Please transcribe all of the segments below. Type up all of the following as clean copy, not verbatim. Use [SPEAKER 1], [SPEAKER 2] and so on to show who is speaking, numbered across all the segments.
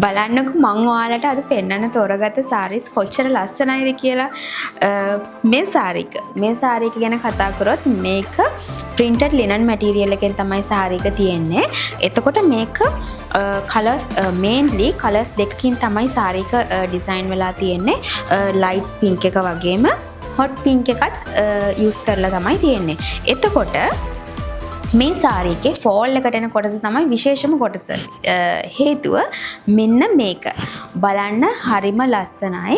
[SPEAKER 1] බලන්නකො මං ඔයාලට අද පෙන්වන්න තෝරගත්ත සාරීස් කොච්චර ලස්සනයිද කියලා. මේ සාරීක ගැන කතා කරොත් මේක printed linen material එකෙන් තමයි සාරීක තියෙන්නේ. එතකොට මේක කලර්ස් mainly කලර්ස් දෙකකින් තමයි සාරීක ඩිසයින් වෙලා තියෙන්නේ. light pink එක වගේම hot pink එකත් use කරලා තමයි තියෙන්නේ. එතකොට මේ සාරීකේ ෆෝල් එකට එන කොටස තමයි විශේෂම කොටස. හේතුව මෙන්න මේක. බලන්න හරිම ලස්සනයි.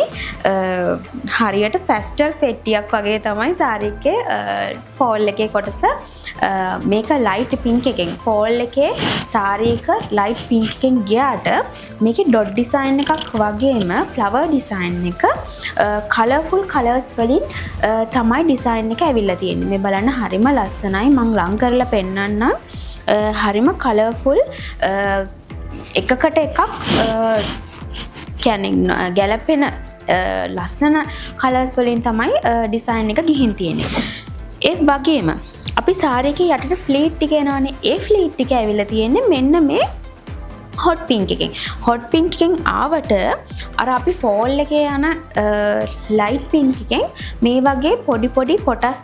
[SPEAKER 1] හරියට පැස්ටල් පෙට්ටියක් වගේ තමයි සාරීකේ ෆෝල් එකේ කොටස. මේක ලයිට් පින්ක් එකෙන් ෆෝල් එකේ සාරීක ලයිට් පින්ක් එකෙන් ගියාට මේකේ ඩොට් ඩිසයින් එකක් වගේම ෆ්ලවර් ඩිසයින් එක කලර්ෆුල් කලර්ස් වලින් තමයි ඩිසයින් එක ඇවිල්ලා තියෙන්නේ. මේ බලන්න හරිම ලස්සනයි. මම ලං කරලා පෙන්නන්නම්. හරිම කලර්ෆුල් එකකට එකක් කියන්නේ ගැලපෙන ලස්සන කලර්ස් වලින් තමයි ඩිසයින් එක ගිහින් තියෙන්නේ. ඒ වගේම අපි සාරීකේ යටට ෆ්ලීට් ටික එනවනේ. ඒ ෆ්ලීට් ටික ඇවිල්ලා තියෙන්නේ මෙන්න මේ hot pink එකෙන්. hot pink එකෙන් ආවට අර අපි ෆෝල් එකේ යන light pink එකෙන් මේ වගේ පොඩි කොටස්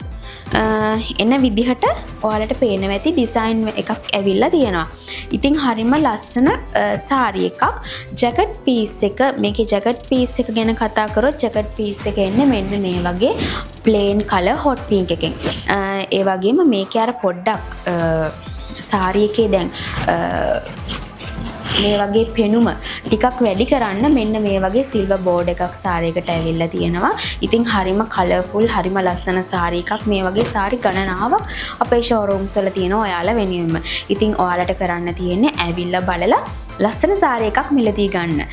[SPEAKER 1] එන විදිහට ඔයාලට පේනවා ඇති ඩිසයින් එකක් ඇවිල්ලා තියෙනවා. ඉතින් හරිම ලස්සන සාරි එකක්. ජැකට් පීස් එක මේකේ ජැකට් පීස් එක ගැන කතා කරොත් ජැකට් පීස් එක එන්නේ මෙන්න මේ වගේ plain color hot pink එකෙන්. ඒ වගේම මේකේ අර පොඩ්ඩක් සාරි එකේ දැන් මේ වගේ පෙනුම ටිකක් වැඩි කරන්න මෙන්න මේ වගේ සිල්වර් බෝඩ් එකක් සාරි එකට ඇවිල්ලා තියෙනවා. ඉතින් හරිම කලර්ෆුල් හරිම ලස්සන සාරි එකක්. මේ වගේ සාරි ගණනාවක් අපේ ෂෝරූම්ස් වල තියෙනවා ඔයාලා වෙනුවෙන්ම. ඉතින් ඔයාලට කරන්න තියෙන්නේ ඇවිල්ලා බලලා ලස්සන සාරි එකක් මිලදී ගන්න.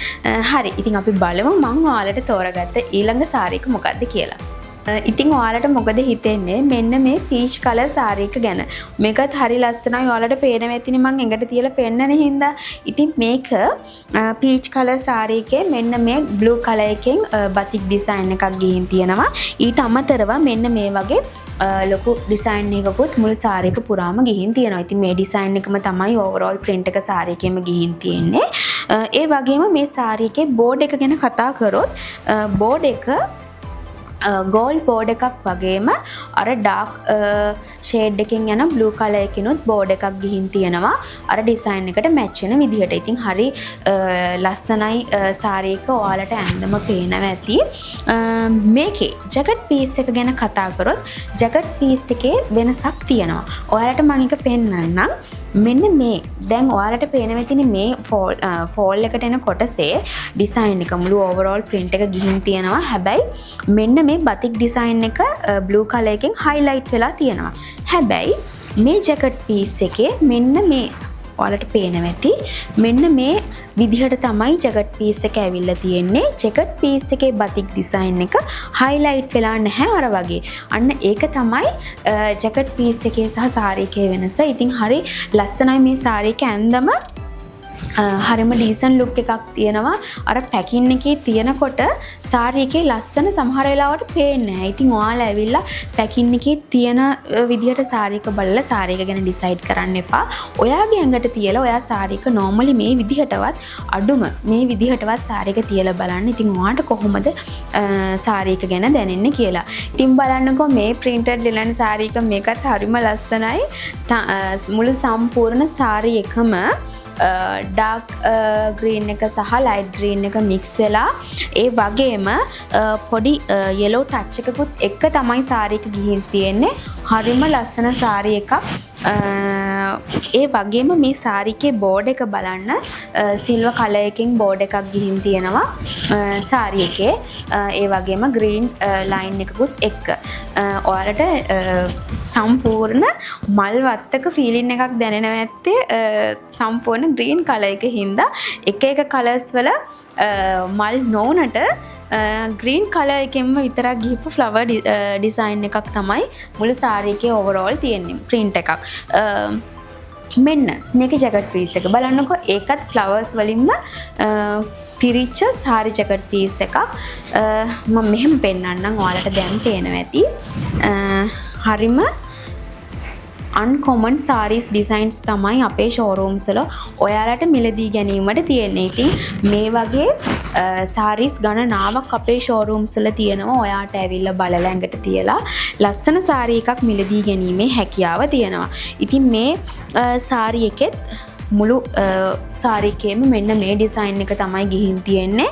[SPEAKER 1] හරි. ඉතින් අපි බලමු මම ඔයාලට තෝරගත්ත ඊළඟ සාරි එක මොකක්ද කියලා. ඉතින් ඔයාලට මොකද හිතෙන්නේ මෙන්න මේ පීච් කලර් සාරි එක ගැන. මේකත් හරි ලස්සනයි. ඔයාලට පේනවා ඇතිනේ මම එඟට තියලා පෙන්නන හින්දා. ඉතින් මේක පීච් කලර් සාරි එකේ මෙන්න මේ බ්ලූ කලර් එකෙන් බතික් ඩිසයින් එකක් ගිහින් තියෙනවා. ඊට අමතරව මෙන්න මේ වගේ ලොකු ඩිසයින් එකකුත් මුළු සාරි එක පුරාම ගිහින් තියෙනවා. ඉතින් මේ ඩිසයින් එකම තමයි ඕවරෝල් print එක සාරි එකේම ගිහින් තියෙන්නේ. ඒ වගේම මේ සාරි එකේ බෝඩ් එක ගැන කතා කරොත් බෝඩ් එක ගෝල්ඩ් බෝඩ් එකක් වගේම අර ඩාර්ක් ෂේඩ් එකකින් යන බ්ලූ කලර් එකකිනුත් බෝඩ් එකක් ගිහින් තියෙනවා අර ඩිසයින් එකට මැච් වෙන විදිහට. ඉතින් හරි ලස්සනයි සාරි එක. ඔයාලට ඇඳම පේනවා ඇති. මේකේ ජැකට් පීස් එක ගැන කතා කරොත් ජැකට් පීස් එකේ වෙනසක් තියෙනවා. ඔයාලට මම එක පෙන්නන්නම්. මෙන්න මේ දැන් ඔයාලට පේනවා ඇතිනේ මේ ෆෝල් එකට එන කොටසේ ඩිසයින් එක මුළු ඕවරෝල් print එක ගිහින් තියෙනවා. හැබැයි මෙන්න මේ බතික් ඩිසයින් එක බ්ලූ කලර් එකෙන් highlight වෙලා තියෙනවා. හැබැයි මේ ජැකට් පීස් එකේ මෙන්න මේ ඔයාලට පේනවා ඇති මෙන්න මේ විදිහට තමයි ජැකට් පීස් එක ඇවිල්ලා තියෙන්නේ. ජැකට් පීස් එකේ බතික් ඩිසයින් එක highlight වෙලා නැහැ අර වගේ. අන්න ඒක තමයි ජැකට් පීස් එකේ සහ සාරි එකේ වෙනස. ඉතින් හරි ලස්සනයි මේ සාරි එක ඇඳම. හරිම ඩීසන් ලුක් එකක් තියෙනවා. අර පැකින් එකේ තියෙනකොට සාරි එකේ ලස්සන සමහර වෙලාවට පේන්නේ නැහැ. ඉතින් ඔයාලා ඇවිල්ලා පැකින් එකේ තියෙන විදිහට සාරි එක බලලා සාරි එක ගැන ඩිසයිඩ් කරන්න එපා. ඔයාගේ ඇඟට තියලා ඔයා සාරි එක normally මේ විදිහටවත් අඩුම මේ විදිහටවත් සාරි එක තියලා බලන්න. ඉතින් ඔයාට කොහොමද සාරි එක ගැන දැනෙන්නේ කියලා. ඉතින් බලන්නකෝ මේ printed linen සාරි එක මේකත් හරිම ලස්සනයි. මුළු සම්පූර්ණ සාරි එකම ඩාර්ක් ග්‍රීන් එක සහ ලයිට් ග්‍රීන් එක මික්ස් වෙලා ඒ වගේම පොඩි යෙලෝ ටච් එකකුත් එක්ක තමයි සාරි එක ගිහින් තියෙන්නේ. හරිම ලස්සන සාරි එකක්. ඒ වගේම මේ සාරි එකේ බෝඩ් එක බලන්න සිල්වර් කලර් එකකින් බෝඩ් එකක් ගිහින් තියෙනවා සාරි එකේ. ඒ වගේම ග්‍රීන් ලයින් එකකුත් එක්ක. ඔයාලට සම්පූර්ණ මල් වත්තක ෆීලින් එකක් දැනෙනවා ඇත්තේ සම්පූර්ණ ග්‍රීන් කලර් එක හින්දා එක කලර්ස් වල මල් නොවුනට ග්‍රීන් කලර් එකෙන්ම විතරක් ගිහපු ෆ්ලවර් ඩිසයින් එකක් තමයි මුළු සාරි එකේ ඕවරෝල් තියෙන්නේ print එකක්. මෙන්න මේකේ ජැකට් පීස් එක බලන්නකෝ. ඒකත් ෆ්ලවර්ස් වලින්ම පිරිච්ච සාරි ජැකට් පීස් එකක්. මම මෙහෙම පෙන්නන්නම් ඔයාලට දැන් පේනවා ඇති. හරිම uncommon sarees designs තමයි අපේ showrooms වල ඔයාලට මිලදී ගැනීමට තියෙන්නේ. ඉතින් මේ වගේ sarees ගණනාවක් අපේ showrooms වල තියෙනවා. ඔයාට ඇවිල්ලා බලලා ඇඟට තියලා ලස්සන saree එකක් මිලදී ගැනීමේ හැකියාව තියෙනවා. ඉතින් මේ saree එකෙත් මුළු saree එකේම මෙන්න මේ design එක තමයි ගිහින් තියෙන්නේ.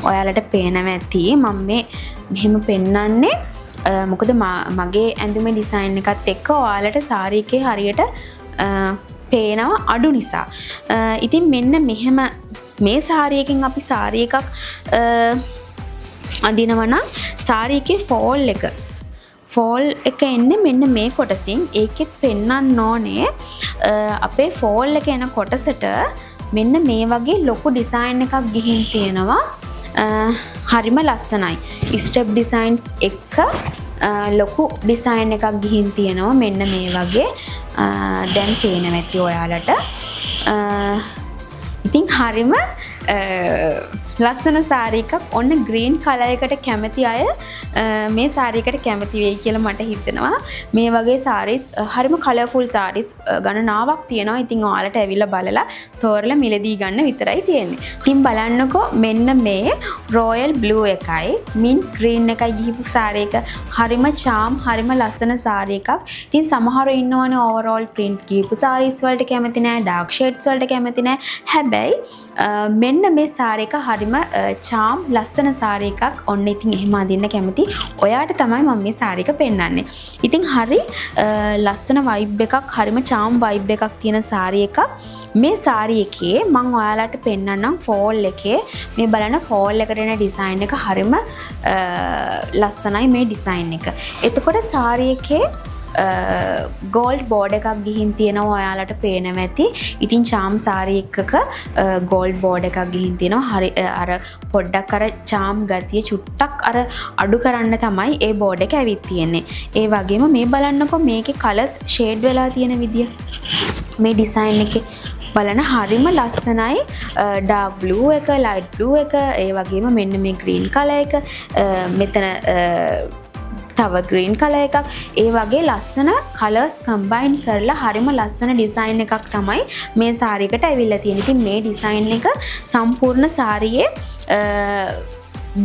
[SPEAKER 1] ඔයාලට පේනවා ඇති මම මේ මෙහෙම පෙන්නන්නේ මොකද මගේ ඇඳුමේ ඩිසයින් එකත් එක්ක ඔයාලට saree එකේ හරියට පේනවා අඩු නිසා. ඉතින් මෙන්න මෙහෙම මේ saree එකෙන් අපි saree එකක් අඳිනවා නම් saree එකේ fall එක එන්නේ මෙන්න මේ කොටසින්. ඒකෙත් පෙන්නන්න ඕනේ අපේ fall එක එන කොටසට මෙන්න මේ වගේ ලොකු ඩිසයින් එකක් ගිහින් තියෙනවා. හරිම ලස්සනයි. ස්ටෙප් ඩිසයින්ස් එක්ක ලොකු ඩිසයින් එකක් ගිහින් තියෙනවා මෙන්න මේ වගේ. දැන් පේනවා ඇති ඔයාලට. ඉතින් හරිම ලස්සන saree එකක්. ඔන්න green color එකට කැමති අය මේ saree එකට කැමති වෙයි කියලා මට හිතෙනවා. මේ වගේ sarees හරිම colourful sarees ගණනාවක් තියෙනවා. ඉතින් ඔයාලට ඇවිල්ලා බලලා තෝරලා මිලදී ගන්න විතරයි තියෙන්නේ. ඉතින් බලන්නකෝ මෙන්න මේ royal blue එකයි mint green එකයි ගිහිපු saree එක හරිම charm හරිම ලස්සන saree එකක්. ඉතින් සමහරව ඉන්නවනේ overall print ගිහිපු sarees වලට කැමති නැහැ, dark shades වලට කැමති නැහැ. හැබැයි මෙන්න මේ saree එක හරිම charm ලස්සන saree එකක්. ඔන්න ඉතින් එහෙම අඳින්න කැමති ඔයාට තමයි මම මේ saree එක පෙන්නන්නේ. ඉතින් හරි ලස්සන vibe එකක්, හරිම charm vibe එකක් තියෙන saree එකක්. මේ saree එකේ මම ඔයාලට පෙන්නන්නම් fall එකේ. මේ බලන්න fall එකට එන design එක හරිම ලස්සනයි මේ design එක. එතකොට saree එකේ gold border එකක් ගිහින් තියෙනවා ඔයාලට පේනවා ඇති. ඉතින් charm saree එකක gold border එකක් ගිහින් තියෙනවා. හරි අර පොඩ්ඩක් අර charm ගතිය චුට්ටක් අර අඩු කරන්න තමයි ඒ border එක ඇවිත් තියෙන්නේ. ඒ වගේම මේ බලන්නකෝ මේකේ colors shade වෙලා තියෙන විදිය. මේ design එකේ බලන්න හරිම ලස්සනයි. dark blue එක, light blue එක, ඒ වගේම මෙන්න මේ green color එක, මෙතන තව green color එකක්. ඒ වගේ ලස්සන colors combine කරලා හරිම ලස්සන design එකක් තමයි මේ saree එකට ඇවිල්ලා තියෙන්නේ. ඉතින් මේ design එක සම්පූර්ණ saree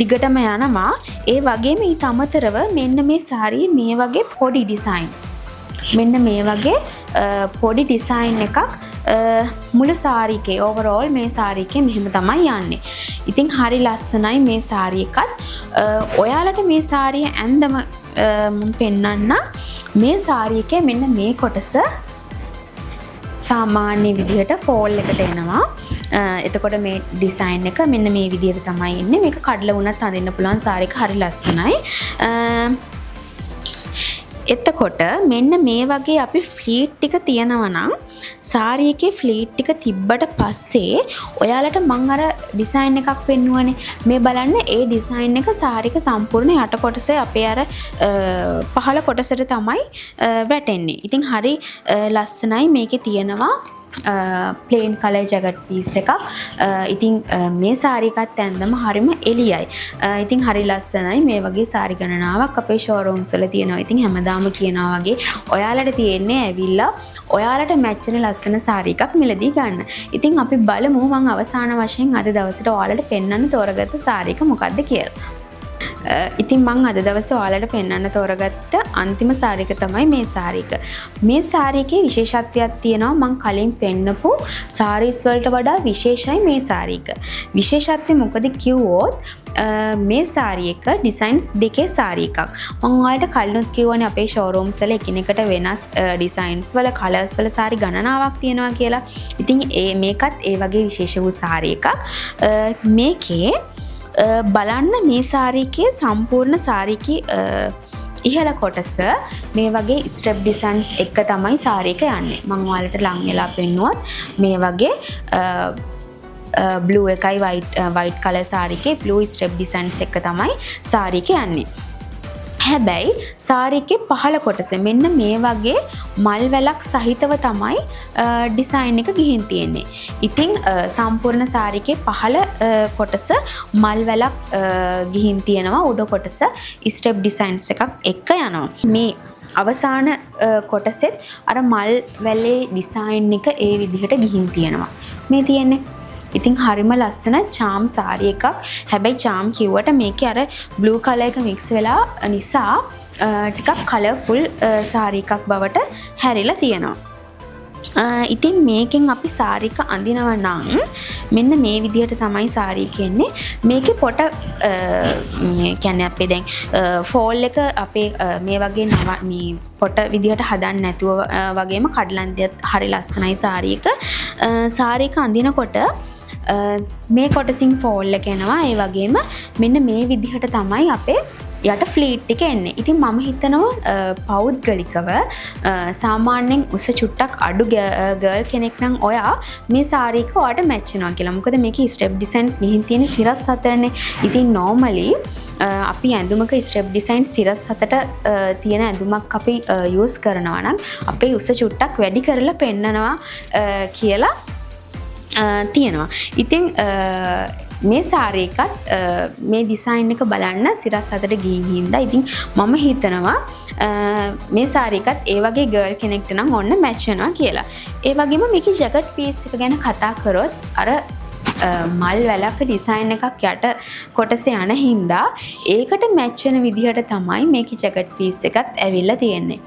[SPEAKER 1] දිගටම යනවා. ඒ වගේම ඊට අමතරව මෙන්න මේ saree මේ වගේ පොඩි designs. මෙන්න මේ වගේ පොඩි design එකක් මුළු saree එකේ overall මේ saree එකේ මෙහෙම තමයි යන්නේ. ඉතින් හරි ලස්සනයි මේ saree එකත්. ඔයාලට මේ saree ඇඳම මම පෙන්නන්න. මේ saree එකේ මෙන්න මේ කොටස සාමාන්‍ය විදිහට fall එකට එනවා. එතකොට මේ design එක මෙන්න මේ විදිහට තමයි එන්නේ. මේක කඩලා වුණත් අඳින්න පුළුවන් saree එක හරි ලස්සනයි. එතකොට මෙන්න මේ වගේ අපි ෆ්ලීට් ටික තියනවා නම් saree එකේ ෆ්ලීට් ටික තිබ්බට පස්සේ ඔයාලට මං අර ඩිසයින් එකක් පෙන්නුවනේ. මේ බලන්න ඒ ඩිසයින් එක saree එක සම්පූර්ණ යට කොටසේ අපේ අර පහළ කොටසට තමයි වැටෙන්නේ. ඉතින් හරි ලස්සනයි. මේකේ තියෙනවා plain color jacket piece එකක්. ඉතින් මේ saree එකත් ඇඳම හරිම එළියයි. ඉතින් හරි ලස්සනයි. මේ වගේ saree ගණනාවක් අපේ showrooms වල තියෙනවා. ඉතින් හැමදාම කියනවා වගේ ඔයාලට තියෙන්නේ ඇවිල්ලා ඔයාලට මැච් වෙන ලස්සන saree එකක් මිලදී ගන්න. ඉතින් අපි බලමු මම අවසාන වශයෙන් අද දවසට ඔයාලට පෙන්වන්න තෝරගත්ත saree එක මොකක්ද කියලා. ඉතින් මං අද දවසේ ඔයාලට පෙන්වන්න තෝරගත්ත අන්තිම saree එක තමයි මේ saree එක. මේ saree එකේ විශේෂත්වයක් තියෙනවා. මං කලින් පෙන්නපු sarees වලට වඩා විශේෂයි මේ saree එක. විශේෂත්වය මොකද කිව්වොත් මේ saree එක designs දෙකේ saree එකක්. මං ඔයාලට කලිනුත් කිව්වනේ අපේ showrooms වල එකිනෙකට වෙනස් designs වල colors වල saree ගණනාවක් තියෙනවා කියලා. ඉතින් මේකත් ඒ වගේ විශේෂ වූ saree එකක්. මේකේ බලන්න මේ saree එකේ සම්පූර්ණ saree එකේ ඉහළ කොටස මේ වගේ ස්ට්‍රැප් ඩිසයින්ස් එක තමයි saree එක යන්නේ. මම ඔයාලට ලං වෙලා පෙන්නුවත් මේ වගේ blue එකයි white color saree එකේ blue strap designs එක තමයි saree එක යන්නේ. හැබැයි saree එකේ පහළ කොටස මෙන්න මේ වගේ මල් වැලක් සහිතව තමයි ඩිසයින් එක ගිහින් තියෙන්නේ. ඉතින් සම්පූර්ණ saree එකේ පහළ කොටස මල් වැලක් ගිහින් තියෙනවා. උඩ කොටස ස්ටෙප් ඩිසයින්ස් එකක් එක්ක යනවා. මේ අවසාන කොටසෙත් අර මල් වැලේ ඩිසයින් එක ඒ විදිහට ගිහින් තියෙනවා. මේ තියෙන්නේ. ඉතින් හරිම ලස්සන චාම් සාරි එකක්. හැබැයි චාම් කිව්වට මේකේ අර බ්ලූ කලර් එක මික්ස් වෙලා නිසා ටිකක් කලර්ෆුල් සාරි එකක් බවට හැරිලා තියෙනවා. ඉතින් මේකෙන් අපි සාරි එක අඳිනවා නම් මෙන්න මේ විදිහට තමයි සාරි එක එන්නේ. මේකේ පොට කියන්නේ අපේ දැන් ෆෝල් එක අපේ මේ වගේ මේ පොට විදිහට හදන්න නැතුව වගේම කඩලන්දියත් හරි ලස්සනයි සාරි එක. සාරි එක අඳිනකොට මේ කොටසින් ෆෝල් එක එනවා. ඒ වගේම මෙන්න මේ විදිහට තමයි අපේ යට ෆ්ලීට් එක එන්නේ. ඉතින් මම හිතනවා පෞද්ගලිකව සාමාන්‍යයෙන් උස චුට්ටක් අඩු ගර්ල් කෙනෙක් නම් ඔයා මේ සාරි එක ඔයාට මැච් වෙනවා කියලා. මොකද මේකේ ස්ටෙප් ඩිසයින්ස් ගිහින් තියෙන සිරස් හතරනේ. ඉතින් normally අපි ඇඳුමක ස්ටෙප් ඩිසයින් සිරස් හතට තියෙන ඇඳුමක් අපි යූස් කරනවා නම් අපේ උස චුට්ටක් වැඩි කරලා පෙන්නනවා කියලා තියෙනවා. ඉතින් මේ සාරි එකත් මේ ඩිසයින් එක බලන්න සිරස් අතට ගිහින් හින්දා ඉතින් මම හිතනවා මේ සාරි එකත් ඒ වගේ ගර්ල් කෙනෙක්ට නම් ඔන්න මැච් වෙනවා කියලා. ඒ වගේම මේකේ ජැකට් පීස් එක ගැන කතා කරොත් අර මල් වැලක ඩිසයින් එකක් යට කොටසේ යන හින්දා ඒකට මැච් වෙන විදිහට තමයි මේකේ ජැකට් පීස් එකත් ඇවිල්ලා තියෙන්නේ.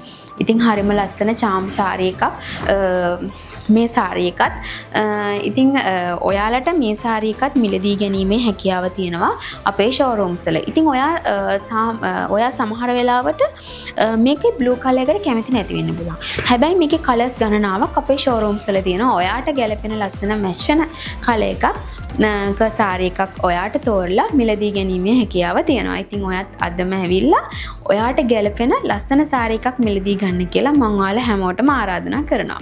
[SPEAKER 1] ඉතින් හරිම ලස්සන චාම් සාරි එකක්. මේ සාරි එකත් ඉතින් ඔයාලට මේ සාරි එකත් මිලදී ගැනීමේ හැකියාව තියෙනවා අපේ ෂෝරූම්ස් වල. ඉතින් ඔයා සමහර වෙලාවට මේකේ බ්ලූ කලර් එකට කැමති නැති වෙන්න පුළුවන්. හැබැයි මේකේ කලර්ස් ගණනාවක් අපේ ෂෝරූම්ස් වල තියෙනවා. ඔයාට ගැලපෙන ලස්සන මැච් වෙන කලර් එකක් සාරි එකක් ඔයාට තෝරලා මිලදී ගැනීමේ හැකියාව තියෙනවා. ඉතින් ඔයත් අදම ඇවිල්ලා ඔයාට ගැලපෙන ලස්සන සාරි එකක් මිලදී ගන්න කියලා මම ඔයාලා හැමෝටම ආරාධනා කරනවා.